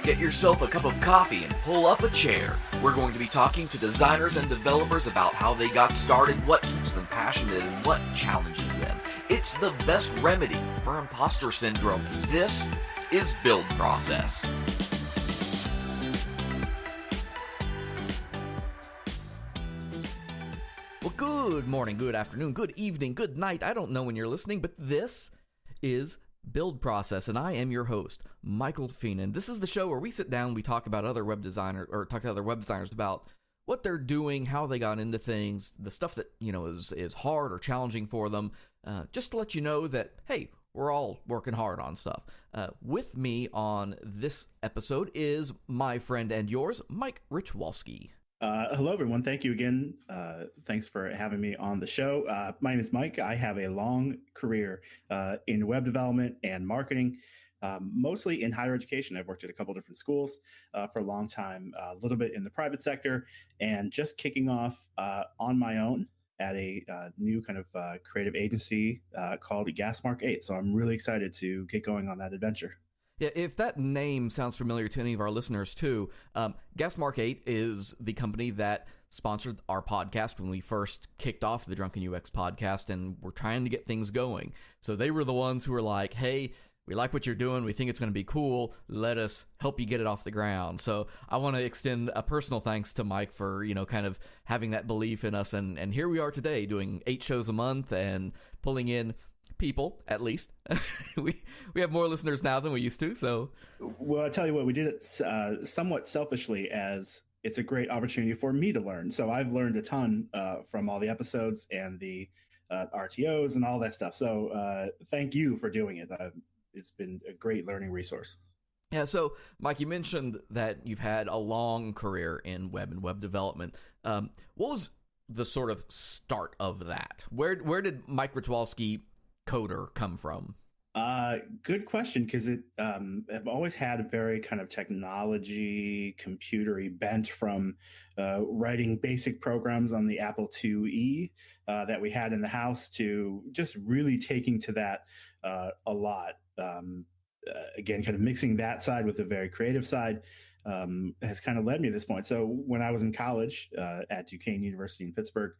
Get yourself a cup of coffee and pull up a chair. We're going to be talking to designers and developers about how they got started, what keeps them passionate, and what challenges them. It's the best remedy for imposter syndrome. This is Build Process. Well, good morning, good afternoon, good evening, good night. I don't know when you're listening, but this is Build Process, and I am your host, Michael Feenan. This is the show where we sit down, we talk about other web designers, or talk to other web designers about what they're doing, how they got into things, the stuff that is hard or challenging for them. Just to let you know that, hey, we're all working hard on stuff. With me on this episode is my friend and yours, Mike Richwalsky. Hello, everyone. Thank you again. Thanks for having me on the show. My name is Mike. I have a long career in web development and marketing, mostly in higher education. I've worked at a couple different schools for a long time, a little bit in the private sector, and just kicking off on my own at a new kind of creative agency called Gasmark 8. So I'm really excited to get going on that adventure. Yeah, if that name sounds familiar to any of our listeners too, Gasmark 8 is the company that sponsored our podcast when we first kicked off the Drunken UX podcast, and we're trying to get things going. So they were the ones who were like, hey, we like what you're doing. We think it's going to be cool. Let us help you get it off the ground. So I want to extend a personal thanks to Mike for, kind of having that belief in us. And here we are today doing 8 shows a month and pulling in people, at least. we have more listeners now than we used to. So, well, I'll tell you what, we did it somewhat selfishly, as it's a great opportunity for me to learn. So I've learned a ton from all the episodes and the RTOs and all that stuff. So thank you for doing it. It's been a great learning resource. Yeah, so Mike, you mentioned that you've had a long career in web and web development. What was the sort of start of that? Where did Mike Richwalsky coder come from? Good question, because I've always had a very kind of technology, computery bent, from writing basic programs on the Apple IIe that we had in the house to just really taking to that a lot. Again, kind of mixing that side with the very creative side has kind of led me to this point. So when I was in college at Duquesne University in Pittsburgh,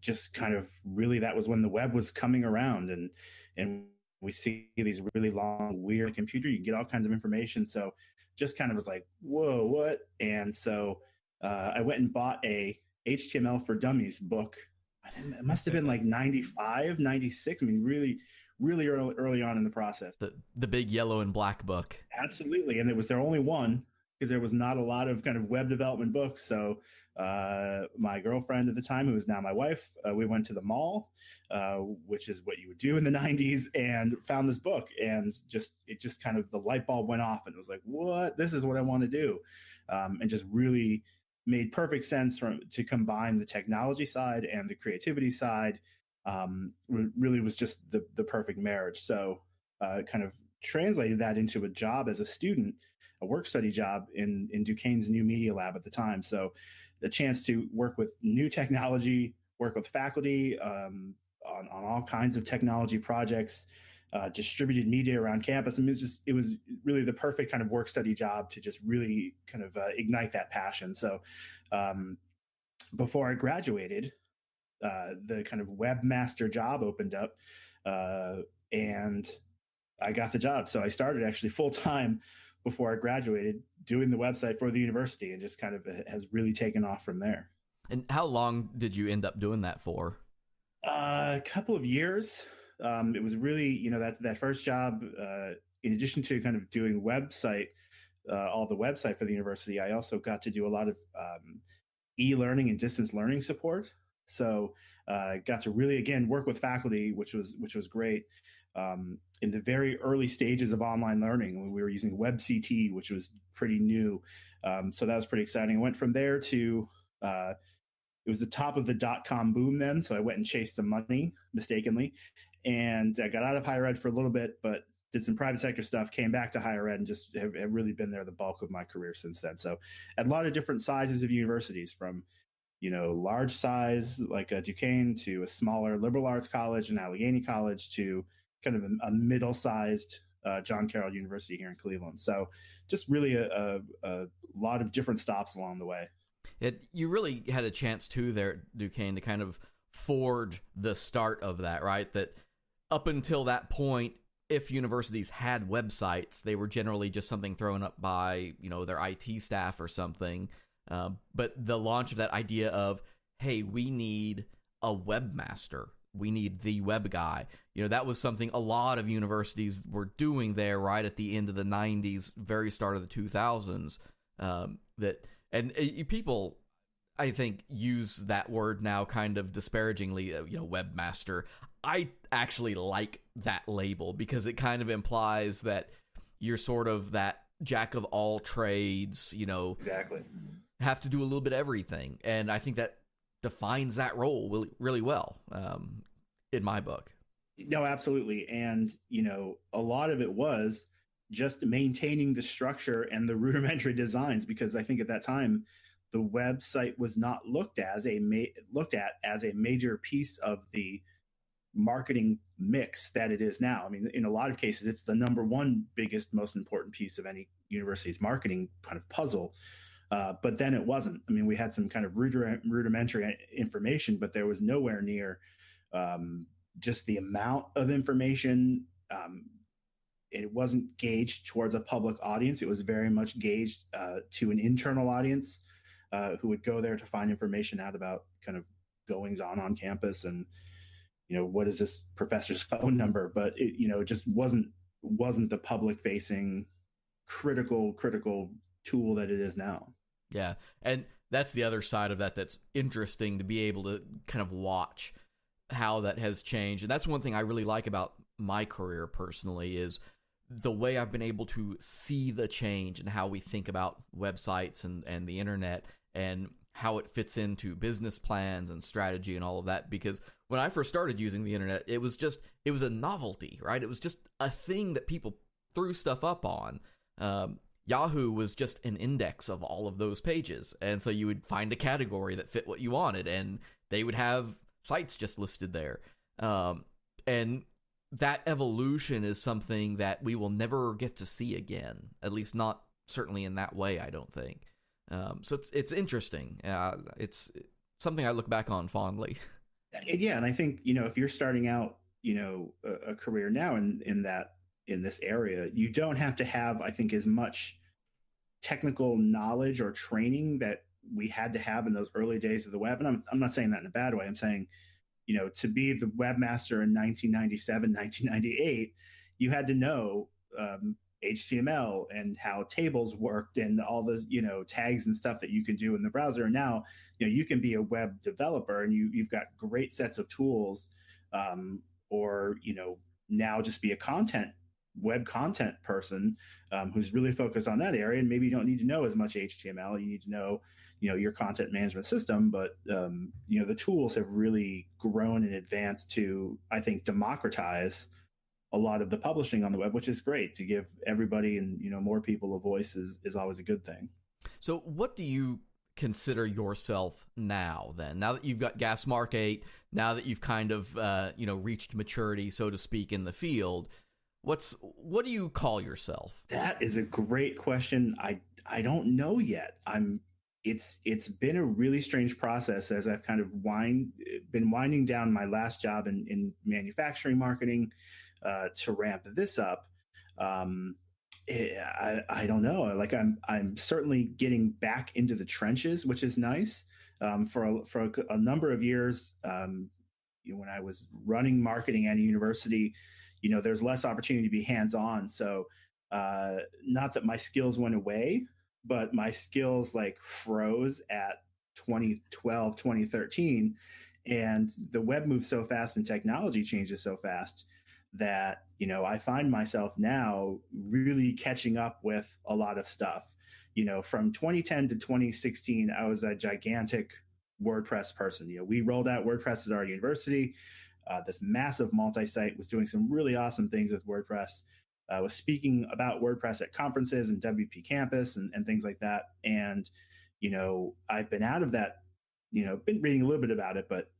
just kind of really, that was when the web was coming around, and we see these really long, weird computer, you can get all kinds of information. So just kind of was like, whoa, what? And so I went and bought a HTML for Dummies book. It must have been like 95, 96. I mean, really, really early on in the process. The big yellow and black book. Absolutely. And it was their only one, because there was not a lot of kind of web development books. So my girlfriend at the time, who is now my wife, we went to the mall, which is what you would do in the 90s, and found this book, and it just kind of, the light bulb went off, and it was like, what? This is what I want to do. And just really made perfect sense to combine the technology side and the creativity side. Really was just the perfect marriage. So kind of translated that into a job as a student, a work study job in Duquesne's new media lab at the time. So the chance to work with new technology, work with faculty on all kinds of technology projects, distributed media around campus. I mean, it was really the perfect kind of work study job to just really kind of ignite that passion. So before I graduated, the kind of webmaster job opened up, and I got the job. So I started actually full time before I graduated, doing the website for the university, and just kind of has really taken off from there. And how long did you end up doing that for? A couple of years. It was really, that first job, in addition to kind of doing website, all the website for the university, I also got to do a lot of e-learning and distance learning support. So got to really, again, work with faculty, which was great. In the very early stages of online learning, when we were using WebCT, which was pretty new. So that was pretty exciting. I went from there to, it was the top of the dot-com boom then. So I went and chased some money mistakenly, and I got out of higher ed for a little bit, but did some private sector stuff, came back to higher ed, and just have really been there the bulk of my career since then. So at a lot of different sizes of universities, from large size like Duquesne, to a smaller liberal arts college and Allegheny College, to kind of a middle-sized John Carroll University here in Cleveland. So just really a lot of different stops along the way. You really had a chance too there, Duquesne, to kind of forge the start of that, right? That up until that point, if universities had websites, they were generally just something thrown up by, their IT staff or something. But the launch of that idea of, hey, we need a webmaster, we need the web guy, that was something a lot of universities were doing there right at the end of the 90s, very start of the 2000s. People, I think, use that word now kind of disparagingly, webmaster. I actually like that label because it kind of implies that you're sort of that jack of all trades, Exactly. have to do a little bit of everything. And I think that defines that role really, really well, in my book. No, absolutely. And, a lot of it was just maintaining the structure and the rudimentary designs, because I think at that time, the website was not looked at as a major piece of the marketing mix that it is now. I mean, in a lot of cases, it's the number one biggest, most important piece of any university's marketing kind of puzzle. But then it wasn't. I mean, we had some kind of rudimentary information, but there was nowhere near just the amount of information. It wasn't gauged towards a public audience. It was very much gauged to an internal audience who would go there to find information out about kind of goings on campus and, what is this professor's phone number? But it just wasn't the public facing critical tool that it is now. Yeah. And that's the other side of that that's interesting, to be able to kind of watch how that has changed. And that's one thing I really like about my career personally, is the way I've been able to see the change and how we think about websites and the internet, and how it fits into business plans and strategy and all of that. Because when I first started using the internet, it was a novelty, right? It was just a thing that people threw stuff up on. Yahoo was just an index of all of those pages. And so you would find a category that fit what you wanted, and they would have sites just listed there. And that evolution is something that we will never get to see again, at least not certainly in that way, I don't think. So it's interesting. It's something I look back on fondly. Yeah, and I think if you're starting out, a career now in this area, you don't have to have, I think, as much technical knowledge or training that we had to have in those early days of the web. And I'm not saying that in a bad way. I'm saying, to be the webmaster in 1997, 1998, you had to know HTML and how tables worked and all the tags and stuff that you can do in the browser. And now you can be a web developer and you've got great sets of tools, or now just be a web content person who's really focused on that area. And maybe you don't need to know as much HTML. You need to know your content management system, but the tools have really grown and advanced to, I think, democratize a lot of the publishing on the web, which is great. To give everybody and more people a voice is always a good thing. So what do you consider yourself now then? Now that you've got Gasmark 8, now that you've kind of reached maturity, so to speak, in the field, what do you call yourself? That is a great question. I don't know yet. It's been a really strange process as I've kind of been winding down my last job in manufacturing marketing to ramp this up. I don't know. Like I'm certainly getting back into the trenches, which is nice. For a number of years, when I was running marketing at a university, there's less opportunity to be hands-on. So not that my skills went away, but my skills froze at 2012, 2013. And the web moves so fast and technology changes so fast that, I find myself now really catching up with a lot of stuff. From 2010 to 2016, I was a gigantic WordPress person. We rolled out WordPress at our university. This massive multi-site, was doing some really awesome things with WordPress. Was speaking about WordPress at conferences and WP Campus and things like that. And, I've been out of that, been reading a little bit about it, but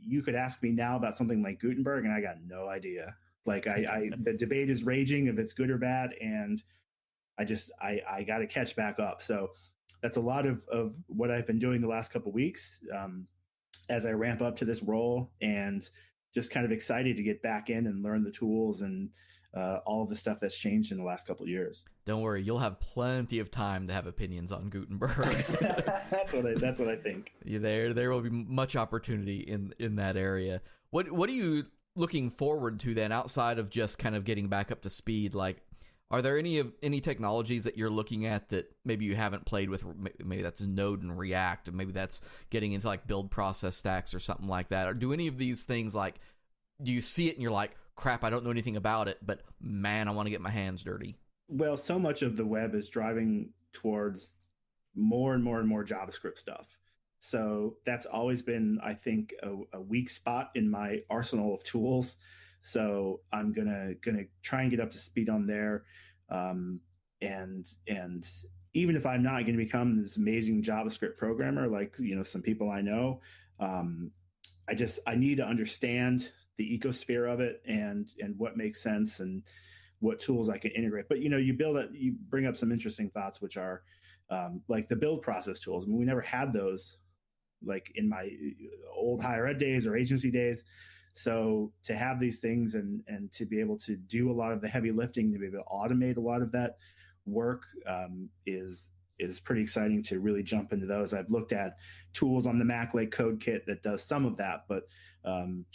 you could ask me now about something like Gutenberg and I got no idea. Like the debate is raging if it's good or bad, and I got to catch back up. So that's a lot of what I've been doing the last couple of weeks as I ramp up to this role, and just kind of excited to get back in and learn the tools and all of the stuff that's changed in the last couple of years. Don't worry, you'll have plenty of time to have opinions on Gutenberg. That's what I think. Yeah, there will be much opportunity in that area. What are you looking forward to then, outside of just kind of getting back up to speed? Like, are there any technologies that you're looking at that maybe you haven't played with? Maybe that's Node and React, and maybe that's getting into like build process stacks or something like that. Or do any of these things, like, do you see it and you're like, crap, I don't know anything about it, but man, I want to get my hands dirty? Well, so much of the web is driving towards more and more and more JavaScript stuff. So that's always been, I think, a weak spot in my arsenal of tools. So I'm gonna try and get up to speed on there, and even if I'm not going to become this amazing JavaScript programmer like some people I know, I need to understand the ecosphere of it and what makes sense and what tools I can integrate. But you bring up some interesting thoughts, which are like the build process tools. I mean, we never had those like in my old higher ed days or agency days. So to have these things and to be able to do a lot of the heavy lifting, to be able to automate a lot of that work is pretty exciting to really jump into those. I've looked at tools on the Mac like CodeKit that does some of that, but I'm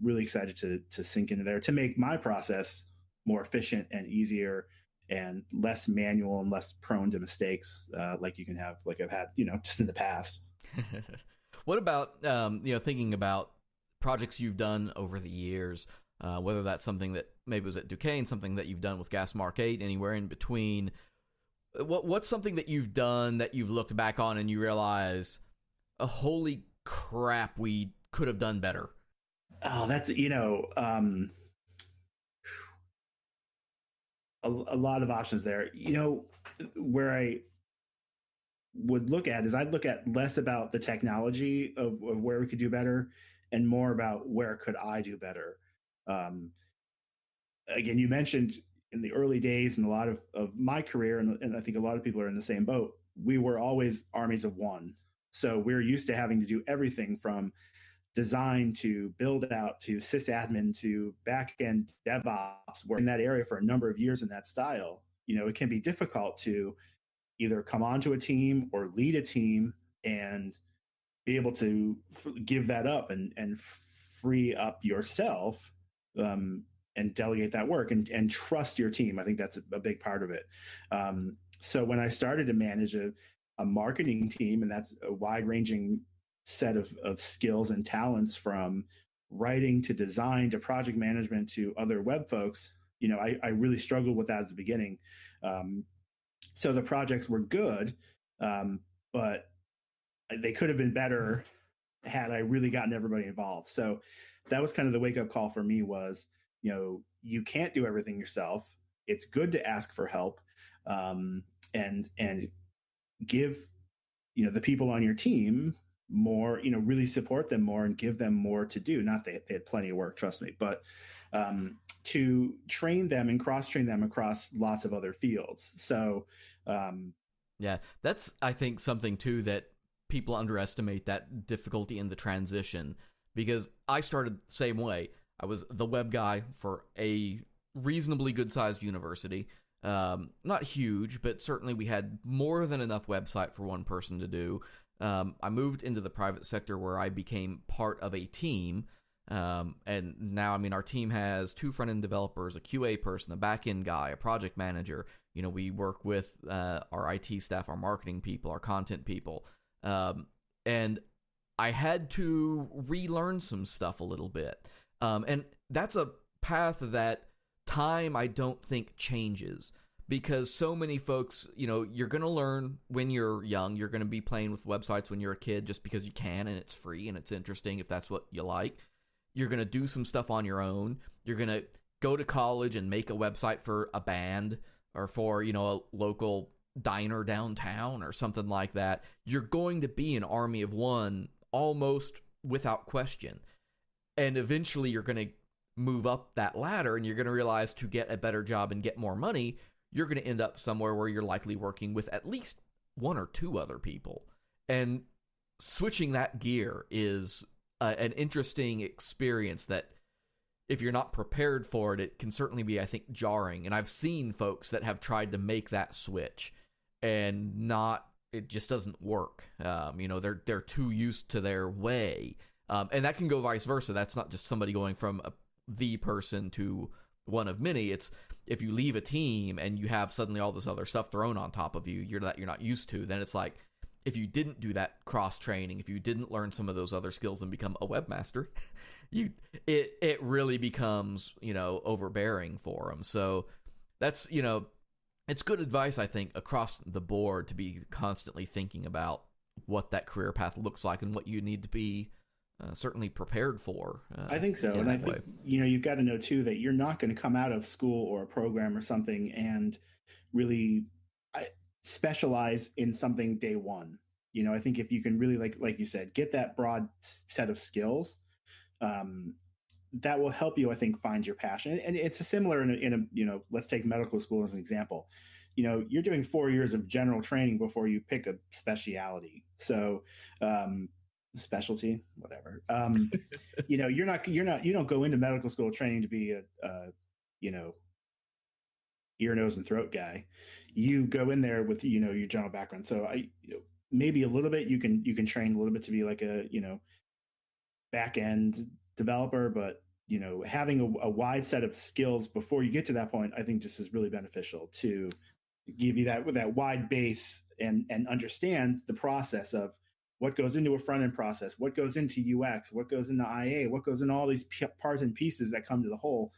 really excited to sink into there to make my process more efficient and easier and less manual and less prone to mistakes like I've had, just in the past. What about, thinking about projects you've done over the years, whether that's something that maybe was at Duquesne, something that you've done with Gasmark 8, anywhere in between. What's something that you've done that you've looked back on and you realize, holy crap, we could have done better? Oh, that's, a lot of options there. Where I would look at is I'd look at less about the technology of where we could do better and more about where could I do better. Again, you mentioned in the early days and a lot of my career, and I think a lot of people are in the same boat, we were always armies of one. So we're used to having to do everything from design to build out to sysadmin to back-end DevOps. We're in that area for a number of years in that style. It can be difficult to either come onto a team or lead a team and be able to give that up and free up yourself and delegate that work and trust your team. I think that's a big part of it. So when I started to manage a marketing team, and that's a wide-ranging set of skills and talents from writing to design to project management to other web folks, I really struggled with that at the beginning. So the projects were good, but they could have been better had I really gotten everybody involved. So that was kind of the wake-up call for me was, you can't do everything yourself. It's good to ask for help and give, the people on your team more, really support them more and give them more to do. Not that they had plenty of work, trust me, but to train them and cross-train them across lots of other fields. So yeah, that's, I think, something too that people underestimate, that difficulty in the transition, because I started the same way. I was the web guy for a reasonably good-sized university. Not huge, but certainly we had more than enough website for one person to do. I moved into the private sector where I became part of a team. And now, our team has 2 front-end developers, a QA person, a back-end guy, a project manager. We work with our IT staff, our marketing people, our content people. And I had to relearn some stuff a little bit. And that's a path that time, I don't think, changes. Because so many folks, you're going to learn when you're young. You're going to be playing with websites when you're a kid just because you can, and it's free, and it's interesting if that's what you like. You're going to do some stuff on your own. You're going to go to college and make a website for a band or for, a local diner downtown or something like that. You're going to be an army of one almost without question. And eventually you're going to move up that ladder, and you're going to realize to get a better job and get more money, you're going to end up somewhere where you're likely working with at least one or two other people. And switching that gear is an interesting experience that if you're not prepared for it, it can certainly be, I think, jarring. And I've seen folks that have tried to make that switch and it just doesn't work. They're too used to their way. And that can go vice versa. That's not just somebody going from the person to one of many. It's if you leave a team and you have suddenly all this other stuff thrown on top of you, you're not used to, then it's like, if you didn't do that cross training, if you didn't learn some of those other skills and become a webmaster, it really becomes, overbearing for them. So that's, it's good advice, I think, across the board to be constantly thinking about what that career path looks like and what you need to be certainly prepared for. I think so. And I think, you've got to know too, that you're not going to come out of school or a program or something and really specialize in something day one. I think if you can really, like you said, get that broad set of skills, that will help you, I think, find your passion. And it's similar in a let's take medical school as an example. You're doing 4 years of general training before you pick a specialty. So, specialty, whatever. You don't go into medical school training to be a ear, nose, and throat guy. You go in there with your general background. So maybe a little bit you can train a little bit to be like a back end developer, but having a wide set of skills before you get to that point, I think just is really beneficial to give you that wide base and understand the process of what goes into a front end process, what goes into UX, what goes into IA, what goes into all these parts and pieces that come to the whole.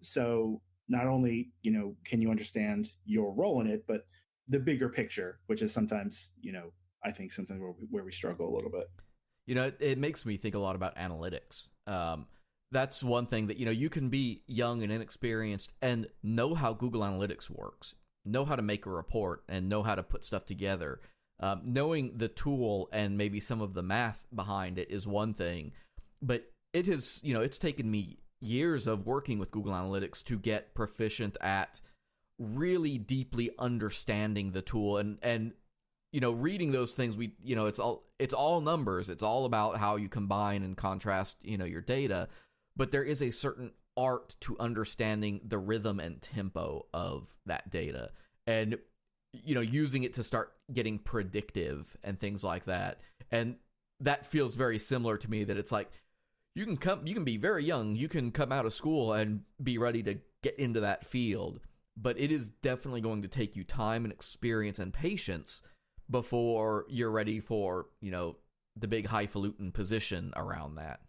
So not only can you understand your role in it, but the bigger picture, which is sometimes I think sometimes where we struggle a little bit. It makes me think a lot about analytics. That's one thing that you can be young and inexperienced and know how Google Analytics works, know how to make a report, and know how to put stuff together. Knowing the tool and maybe some of the math behind it is one thing, but it has it's taken me years of working with Google Analytics to get proficient at really deeply understanding the tool and reading those things. It's all numbers. It's all about how you combine and contrast your data, but there is a certain art to understanding the rhythm and tempo of that data and using it to start getting predictive and things like that. And that feels very similar to me, that it's like you can be very young, you can come out of school and be ready to get into that field, but it is definitely going to take you time and experience and patience before you're ready for the big highfalutin position around that,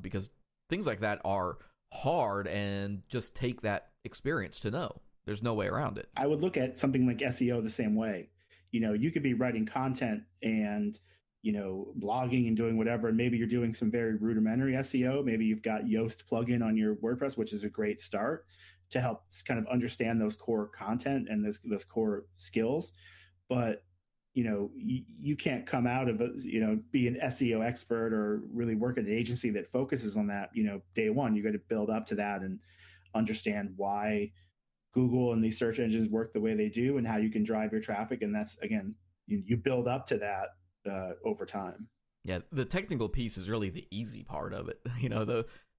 because things like that are hard and just take that experience to know. There's no way around it. I would look at something like SEO the same way. You could be writing content and blogging and doing whatever, and maybe you're doing some very rudimentary SEO. Maybe you've got Yoast plugin on your WordPress, which is a great start to help kind of understand those core content and those core skills. But you can't come out of be an SEO expert or really work at an agency that focuses on that. Day one, you got to build up to that and understand why Google and these search engines work the way they do and how you can drive your traffic. And that's, again, you build up to that over time. Yeah, the technical piece is really the easy part of it.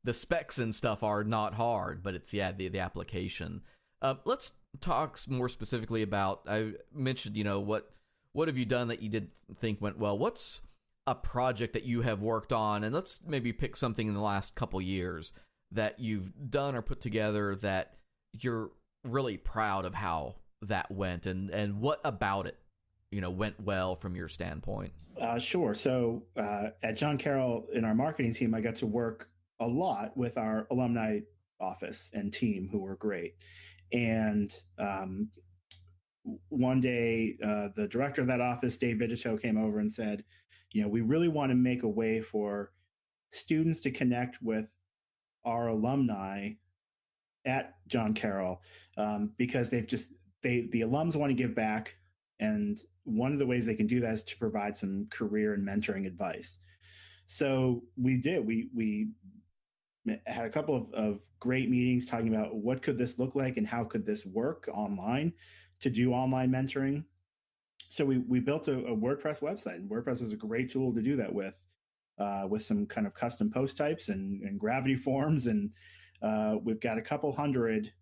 The specs and stuff are not hard, but it's the application. Let's talk more specifically about, I mentioned what have you done that you didn't think went well? What's a project that you have worked on, and let's maybe pick something in the last couple years that you've done or put together that you're really proud of how that went, and what about it went well from your standpoint? Sure. So at John Carroll in our marketing team, I got to work a lot with our alumni office and team, who were great. And one day, the director of that office, Dave Vigito, came over and said, we really want to make a way for students to connect with our alumni at John Carroll, because the alums want to give back. And one of the ways they can do that is to provide some career and mentoring advice. So we did. We had a couple of great meetings talking about what could this look like and how could this work online to do online mentoring. So we built a WordPress website, and WordPress is a great tool to do that with some kind of custom post types and gravity forms. And we've got a couple hundred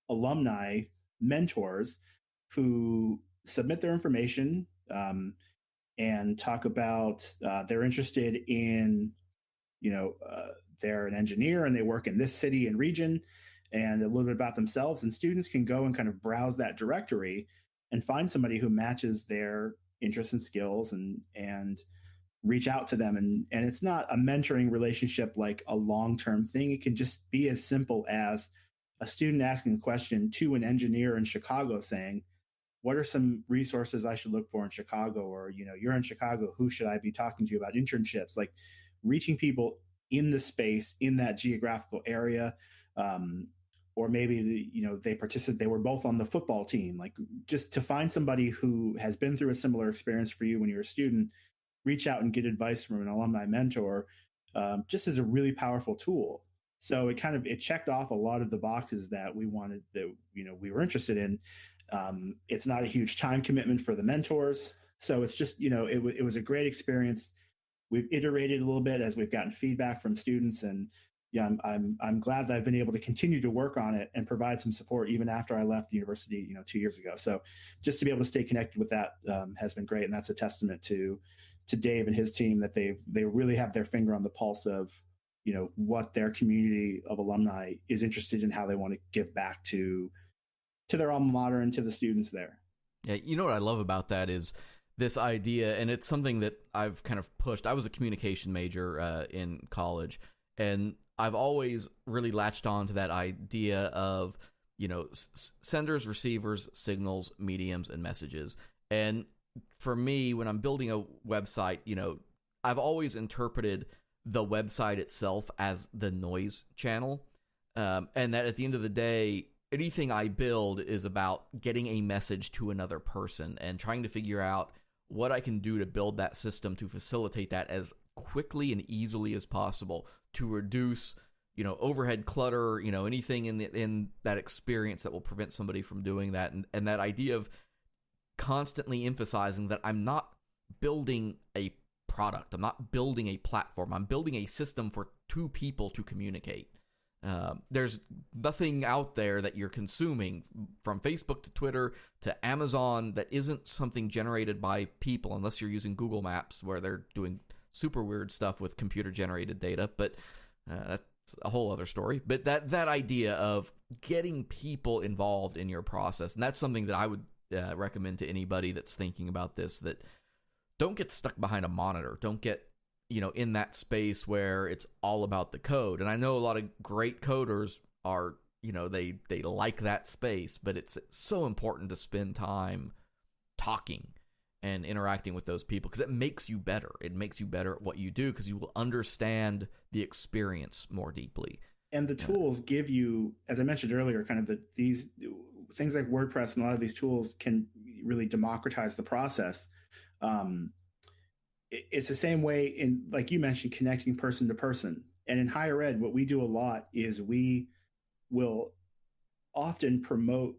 alumni mentors who submit their information and talk about they're interested in, they're an engineer and they work in this city and region, and a little bit about themselves. And students can go and kind of browse that directory and find somebody who matches their interests and skills and reach out to them. And it's not a mentoring relationship like a long-term thing. It can just be as simple as a student asking a question to an engineer in Chicago saying, what are some resources I should look for in Chicago? Or, you're in Chicago, who should I be talking to about internships? Like reaching people in the space in that geographical area. Or maybe they were both on the football team, like just to find somebody who has been through a similar experience for you when you're a student, reach out and get advice from an alumni mentor, just as a really powerful tool. So it checked off a lot of the boxes that we wanted, that we were interested in. It's not a huge time commitment for the mentors, so it's just it was a great experience. We've iterated a little bit as we've gotten feedback from students, and I'm glad that I've been able to continue to work on it and provide some support even after I left the university 2 years ago. So just to be able to stay connected with that has been great, and that's a testament to Dave and his team, that they really have their finger on the pulse of what their community of alumni is interested in, how they want to give back to their alma mater and to the students there. Yeah, what I love about that is this idea, and it's something that I've kind of pushed. I was a communication major in college, and I've always really latched on to that idea of, senders, receivers, signals, mediums, and messages. And for me, when I'm building a website, I've always interpreted the website itself as the noise channel. And that at the end of the day, anything I build is about getting a message to another person and trying to figure out what I can do to build that system to facilitate that as quickly and easily as possible, to reduce, overhead clutter, anything in that experience that will prevent somebody from doing that. And that idea of constantly emphasizing that I'm not building a product, I'm not building a platform, I'm building a system for two people to communicate. There's nothing out there that you're consuming, from Facebook to Twitter to Amazon, that isn't something generated by people, unless you're using Google Maps, where they're doing super weird stuff with computer generated data. But that's a whole other story. But that idea of getting people involved in your process, and that's something that I would recommend to anybody that's thinking about this, that don't get stuck behind a monitor. Don't get in that space where it's all about the code. And I know a lot of great coders are, they like that space, but it's so important to spend time talking and interacting with those people, because it makes you better. It makes you better at what you do, because you will understand the experience more deeply. And the tools give you, as I mentioned earlier, kind of these things like WordPress, and a lot of these tools can really democratize the process. It's the same way in, like you mentioned, connecting person to person. And in higher ed, what we do a lot is we will often promote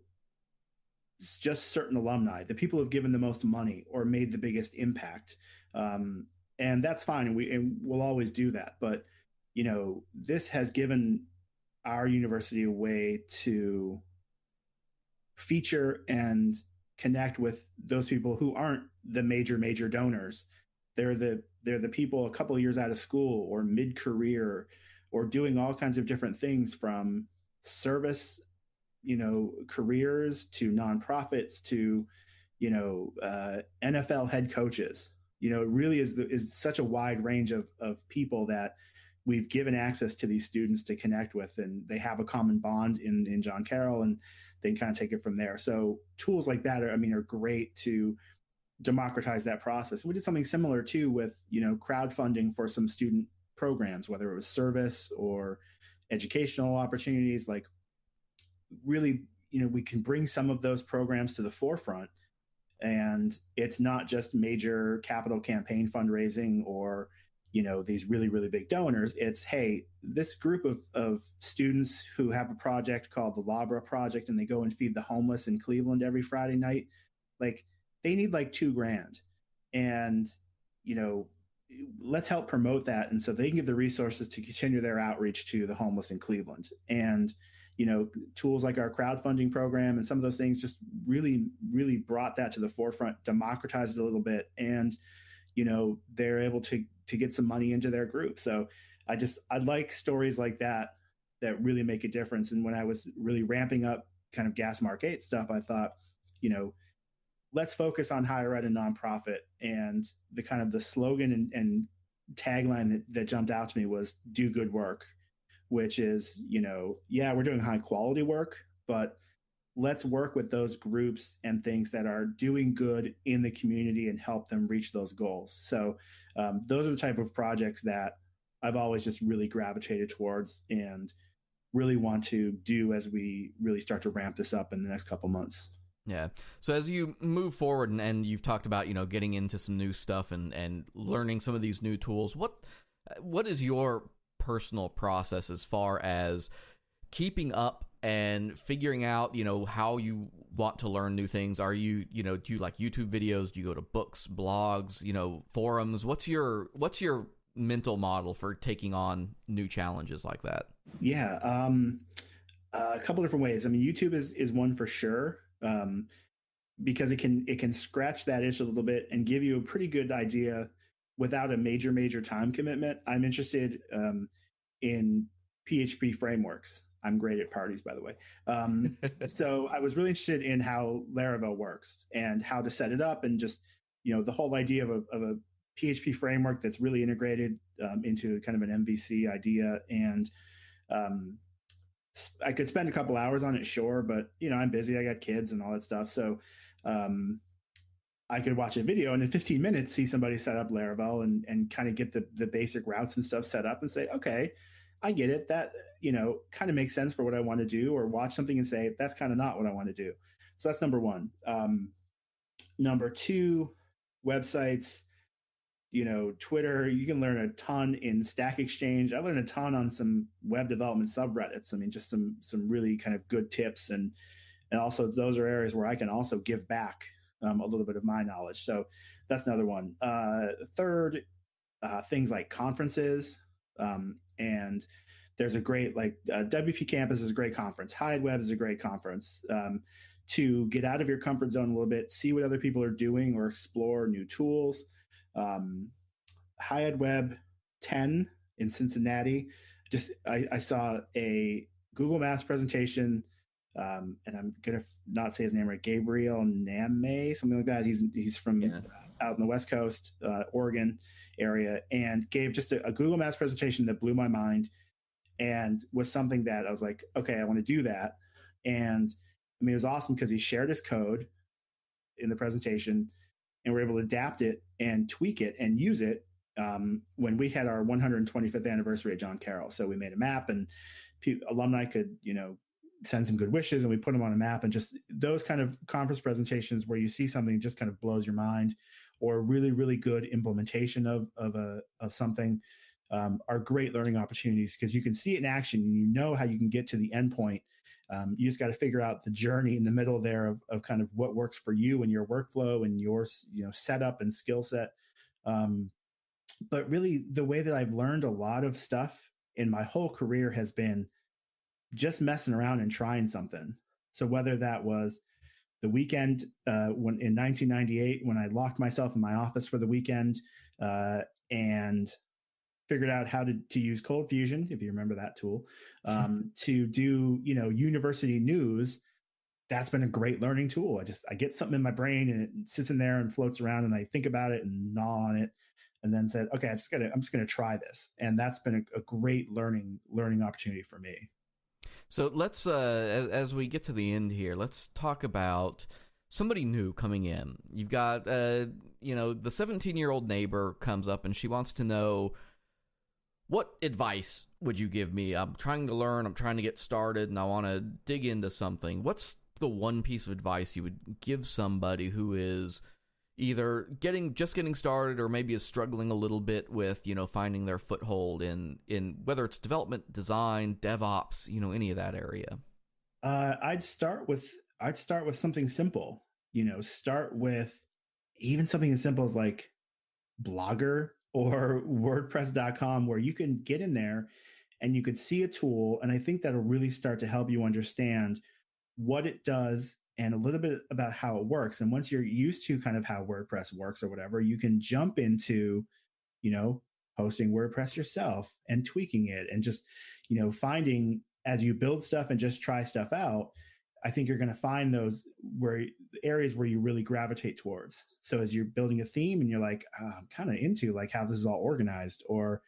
just certain alumni, the people who have given the most money or made the biggest impact. And that's fine. And we'll always do that. But, this has given our university a way to feature and connect with those people who aren't the major donors. They're the people a couple of years out of school or mid-career, or doing all kinds of different things, from service, careers, to nonprofits, to, NFL head coaches. It really is such a wide range of people that we've given access to these students to connect with, and they have a common bond in John Carroll, and they can kind of take it from there. So tools like that are great to democratize that process. We did something similar too with, crowdfunding for some student programs, whether it was service or educational opportunities. Like, really, we can bring some of those programs to the forefront, and it's not just major capital campaign fundraising or these really, really big donors. It's, hey, this group of students who have a project called the Labra Project, and they go and feed the homeless in Cleveland every Friday night. Like, they need like $2,000, and let's help promote that, and so they can get the resources to continue their outreach to the homeless in Cleveland. And tools like our crowdfunding program and some of those things just really, really brought that to the forefront, democratized it a little bit, and they're able to get some money into their group. So I like stories like that really make a difference. And when I was really ramping up kind of Gas Mark 8 stuff, I thought, let's focus on higher ed and nonprofit. And the kind of the slogan and tagline that jumped out to me was do good work, which is, we're doing high quality work, but let's work with those groups and things that are doing good in the community and help them reach those goals. So those are the type of projects that I've always just really gravitated towards and really want to do as we really start to ramp this up in the next couple months. Yeah. So as you move forward and you've talked about, getting into some new stuff and learning some of these new tools, what is your personal process as far as keeping up and figuring out, how you want to learn new things? Are you, do you like YouTube videos? Do you go to books, blogs, forums? What's your mental model for taking on new challenges like that? Yeah. A couple different ways. I mean, YouTube is one for sure. Because it can scratch that itch a little bit and give you a pretty good idea without a major time commitment. I'm interested in PHP frameworks. I'm great at parties, by the way. So I was really interested in how Laravel works and how to set it up, and just the whole idea of a PHP framework that's really integrated into kind of an MVC idea. And I could spend a couple hours on it, sure, but I'm busy. I got kids and all that stuff. So I could watch a video and in 15 minutes see somebody set up Laravel and kind of get the basic routes and stuff set up and say, okay, I get it. That, kind of makes sense for what I want to do, or watch something and say, that's kind of not what I want to do. So that's number one. Number two, websites, Twitter. You can learn a ton in Stack Exchange. I learned a ton on some web development subreddits. I mean, just some really kind of good tips, and also those are areas where I can also give back a little bit of my knowledge. So that's another one. Third, things like conferences, and there's a great WP Campus is a great conference. High Ed Web is a great conference. To get out of your comfort zone a little bit, see what other people are doing, or explore new tools. High Ed Web 10 in Cincinnati. I saw a Google Maps presentation, and I'm gonna not say his name right, Gabriel Name, something like that. He's from out in the West Coast, Oregon area, and gave just a Google Maps presentation that blew my mind, and was something that I was like, okay, I want to do that. And I mean, it was awesome because he shared his code in the presentation, and we're able to adapt it and tweak it and use it when we had our 125th anniversary at John Carroll. So we made a map, and alumni could, send some good wishes, and we put them on a map. And just those kind of conference presentations where you see something just kind of blows your mind, or really, really good implementation of something, are great learning opportunities, because you can see it in action and how you can get to the end point. You just got to figure out the journey in the middle there of kind of what works for you and your workflow and your setup and skill set. But really, the way that I've learned a lot of stuff in my whole career has been just messing around and trying something. So whether that was the weekend when in 1998, when I locked myself in my office for the weekend and figured out how to use Cold Fusion, if you remember that tool, to do, university news. That's been a great learning tool. I get something in my brain and it sits in there and floats around, and I think about it and gnaw on it, and then said, okay, I'm just going to try this. And that's been a great learning opportunity for me. So let's, as we get to the end here, let's talk about somebody new coming in. You've got, the 17-year-old neighbor comes up and she wants to know, what advice would you give me? I'm trying to learn, I'm trying to get started, and I want to dig into something. What's the one piece of advice you would give somebody who is, either getting started or maybe is struggling a little bit with, finding their foothold in whether it's development, design, DevOps, any of that area? I'd start with something simple. Start with even something as simple as like Blogger or WordPress.com, where you can get in there and you could see a tool. And I think that'll really start to help you understand what it does and a little bit about how it works. And once you're used to kind of how WordPress works or whatever, you can jump into, hosting WordPress yourself and tweaking it and just, finding as you build stuff and just try stuff out. I think you're going to find those areas where you really gravitate towards. So as you're building a theme and you're like, I'm kind of into like how this is all organized, or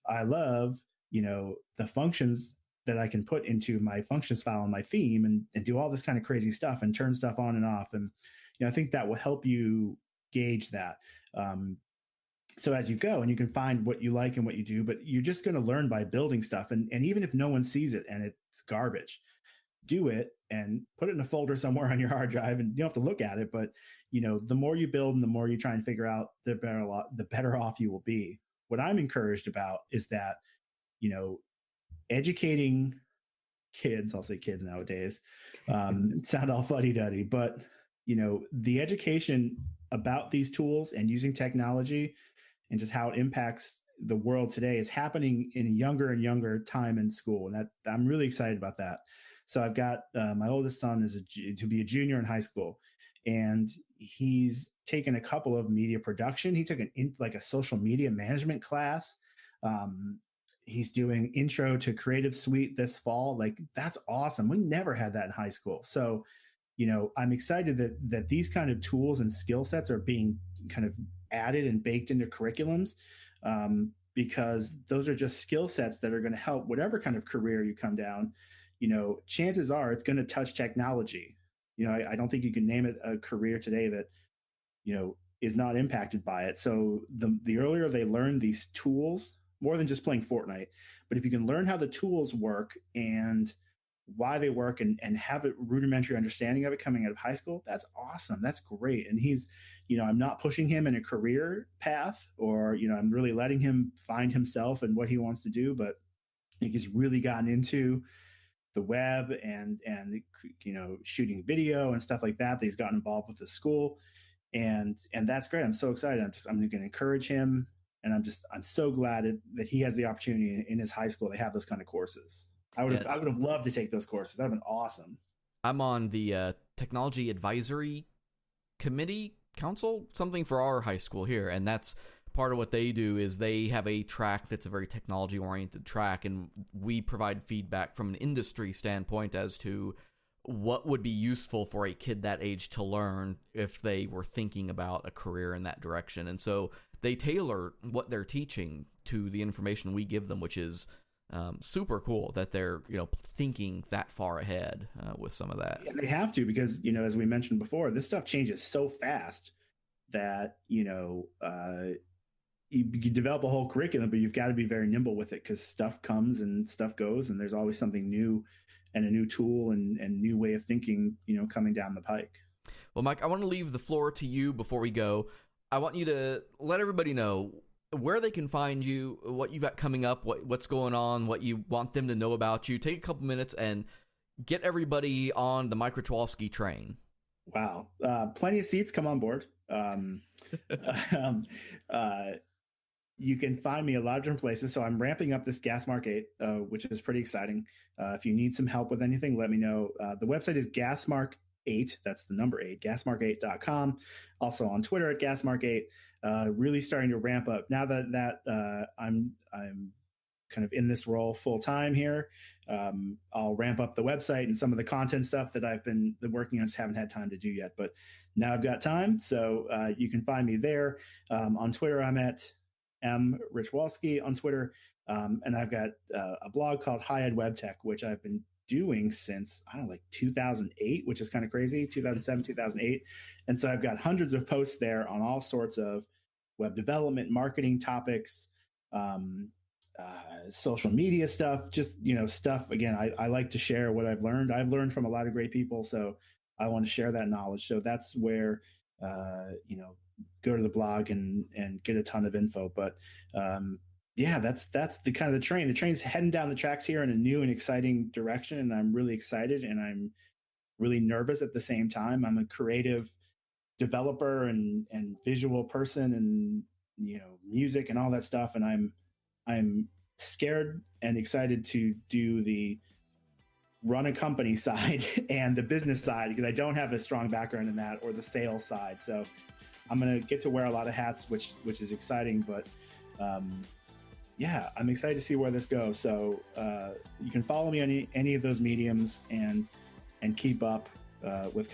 I love, the functions that I can put into my functions file on my theme and do all this kind of crazy stuff and turn stuff on and off. And, I think that will help you gauge that. So as you go, and you can find what you like and what you do, but you're just going to learn by building stuff. And even if no one sees it and it's garbage, do it and put it in a folder somewhere on your hard drive, and you don't have to look at it. But, the more you build and the more you try and figure out, the better off you will be. What I'm encouraged about is that, educating kids, I'll say kids nowadays, sound all fuddy-duddy, but, the education about these tools and using technology and just how it impacts the world today is happening in a younger and younger time in school. And that I'm really excited about that. So I've got my oldest son to be a junior in high school, and he's taken a couple of media production. He took a social media management class. He's doing intro to Creative Suite this fall. Like, that's awesome. We never had that in high school. So, I'm excited that these kind of tools and skill sets are being kind of added and baked into curriculums, because those are just skill sets that are going to help whatever kind of career you come down. Chances are it's going to touch technology. I don't think you can name it a career today that, is not impacted by it. So the earlier they learn these tools, more than just playing Fortnite, but if you can learn how the tools work and why they work and have a rudimentary understanding of it coming out of high school, that's awesome. That's great. And he's, I'm not pushing him in a career path, or, I'm really letting him find himself and what he wants to do. But I think he's really gotten into the web and shooting video and stuff like that. He's gotten involved with the school, and that's great. I'm so excited. I'm going to encourage him, and I'm so glad that he has the opportunity in his high school. They have those kind of courses. I would have loved to take those courses. That'd have been awesome. I'm on the technology advisory committee council, something for our high school here, and that's part of what they do. Is they have a track that's a very technology oriented track, and we provide feedback from an industry standpoint as to what would be useful for a kid that age to learn if they were thinking about a career in that direction. And so they tailor what they're teaching to the information we give them, which is super cool that they're thinking that far ahead with some of that. Yeah, they have to, because as we mentioned before, this stuff changes so fast that you develop a whole curriculum, but you've got to be very nimble with it, because stuff comes and stuff goes, and there's always something new and a new tool and new way of thinking coming down the pike. Well, Mike, I want to leave the floor to you before we go. I want you to let everybody know where they can find you, what you've got coming up, what's going on, what you want them to know about you. Take a couple minutes and get everybody on the Mike Richwalsky train. Wow. Plenty of seats. Come on board. You can find me a lot of different places. So I'm ramping up this Gasmark 8, which is pretty exciting. If you need some help with anything, let me know. The website is Gasmark8. That's the number 8, gasmark8.com. Also on Twitter at Gasmark8. Really starting to ramp up now that I'm kind of in this role full time here. I'll ramp up the website and some of the content stuff that I've been working on, just haven't had time to do yet, but now I've got time. So you can find me there. On Twitter, I'm at Richwalsky on Twitter. And I've got a blog called High Ed Web Tech, which I've been doing since, I don't know, like 2008, which is kind of crazy, 2007, 2008. And so I've got hundreds of posts there on all sorts of web development, marketing topics, social media stuff, just, stuff. Again, I like to share what I've learned. I've learned from a lot of great people, so I want to share that knowledge. So that's where, go to the blog and get a ton of info. But yeah, that's the kind of the train. The train's heading down the tracks here in a new and exciting direction, and I'm really excited, and I'm really nervous at the same time. I'm a creative developer and visual person, and music and all that stuff, and I'm scared and excited to do the run a company side and the business side, because I don't have a strong background in that, or the sales side. So I'm going to get to wear a lot of hats, which is exciting. But yeah, I'm excited to see where this goes. So you can follow me on any of those mediums and keep up with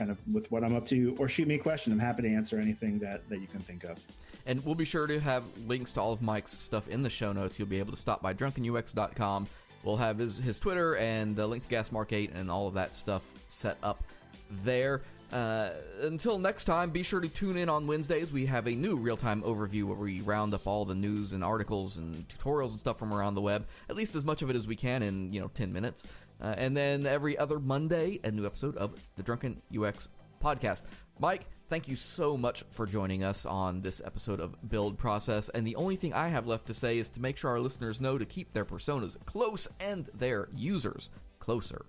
what I'm up to, or shoot me a question. I'm happy to answer anything that you can think of. And we'll be sure to have links to all of Mike's stuff in the show notes. You'll be able to stop by drunkenux.com. We'll have his Twitter and the link to Gasmark 8 and all of that stuff set up there. Until next time, be sure to tune in on Wednesdays. We have a new real-time overview where we round up all the news and articles and tutorials and stuff from around the web, at least as much of it as we can in 10 minutes. And then every other Monday, a new episode of the Drunken UX podcast. Mike, thank you so much for joining us on this episode of Build Process. And the only thing I have left to say is to make sure our listeners know to keep their personas close and their users closer.